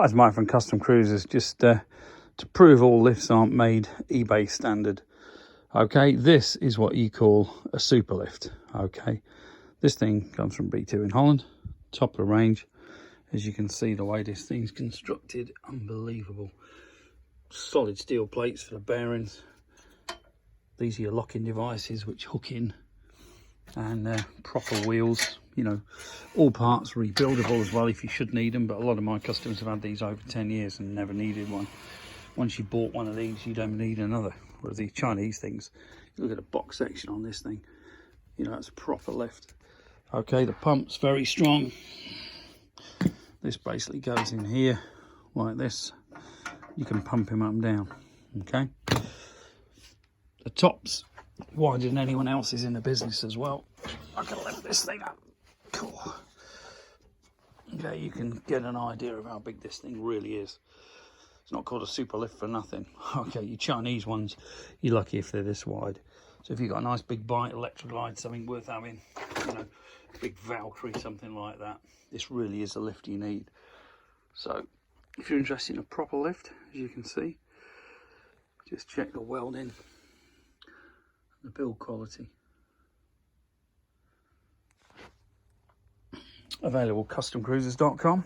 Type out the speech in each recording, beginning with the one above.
Hi, it's Mike from Custom Cruisers. Just to prove all lifts aren't made eBay standard. Okay, this is what you call a super lift. Okay, this thing comes from B2 in Holland, top of the range. As you can see, the way this thing's constructed, unbelievable. Solid steel plates for the bearings. These are your locking devices which hook in, and proper wheels. You know, all parts rebuildable as well if you should need them, but a lot of my customers have had these over 10 years and never needed one. Once you bought one of these, you don't need another. Whereas these Chinese things, you look at the box section on this thing, you know, it's a proper lift. Okay, the pump's very strong. This basically goes in here like this. You can pump him up and down. Okay, the top's wider than anyone else's in the business as well. I can lift this thing up. Cool. Okay, you can get an idea of how big this thing really is. It's not called a super lift for nothing. Okay, your Chinese ones, you're lucky if they're this wide. So if you've got a nice big bike, electric glide, something worth having, you know, big Valkyrie, something like that, this really is a lift you need. So if you're interested in a proper lift, as you can see, just check the welding, the build quality. Available customcruisers.com.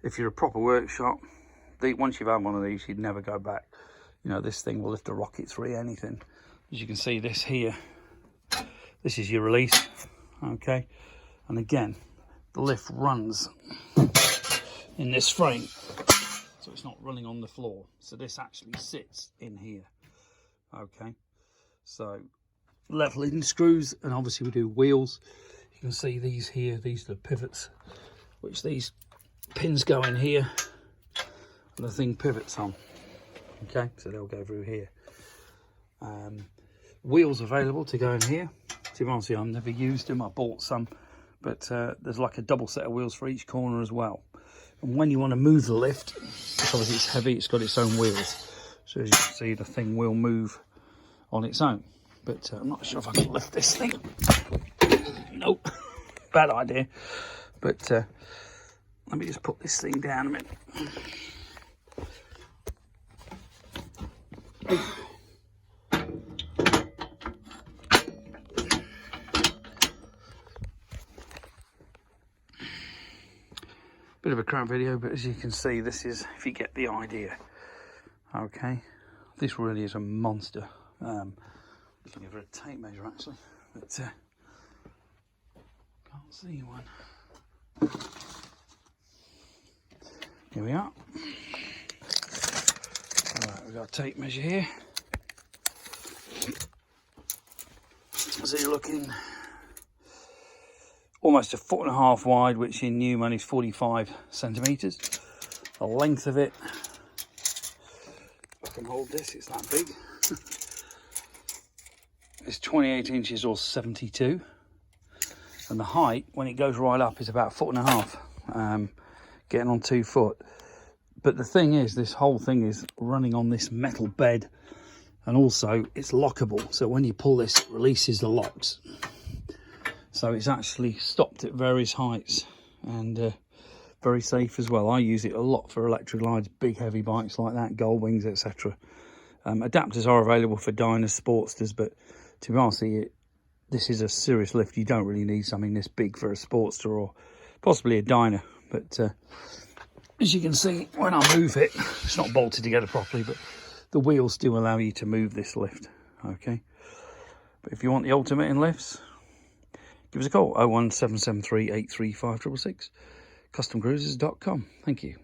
If you're a proper workshop, once you've had one of these, you'd never go back. You know, this thing will lift a Rocket 3, anything. As you can see, this here, this is your release. Okay, and again, the lift runs in this frame, so it's not running on the floor. So this actually sits in here. Okay, so leveling screws, and obviously we do wheels. You can see these here, these are the pivots, which these pins go in here, and the thing pivots on. Okay, so they'll go through here. Wheels available to go in here. To be honest, I've never used them. I bought some, but there's like a double set of wheels for each corner as well. And when you want to move the lift, obviously it's heavy, it's got its own wheels. So as you can see, the thing will move on its own. But I'm not sure if I can lift this thing. Nope, bad idea. But let me just put this thing down a minute. Bit of a crap video, but as you can see, this is, if you get the idea. Okay, this really is a monster. Just looking for a tape measure actually, but can't see one. Here we are. Alright, we've got a tape measure here. So you're looking almost 1.5 feet wide, which in new money is 45 centimetres. The length of it, I can hold this, it's that big. It's 28 inches or 72. And the height, when it goes right up, is about 1.5 feet, getting on 2 foot. But the thing is, this whole thing is running on this metal bed, and also it's lockable. So when you pull this, it releases the locks. So it's actually stopped at various heights, and very safe as well. I use it a lot for electric glides, big heavy bikes like that, Gold Wings, etc. Adapters are available for diners, Sportsters, but to be honest with you, this is a serious lift. You don't really need something this big for a Sportster or possibly a diner. But as you can see, when I move it, it's not bolted together properly, but the wheels do allow you to move this lift. Okay, but if you want the ultimate in lifts, give us a call, 01773 835 666, customcruisers.com. Thank you.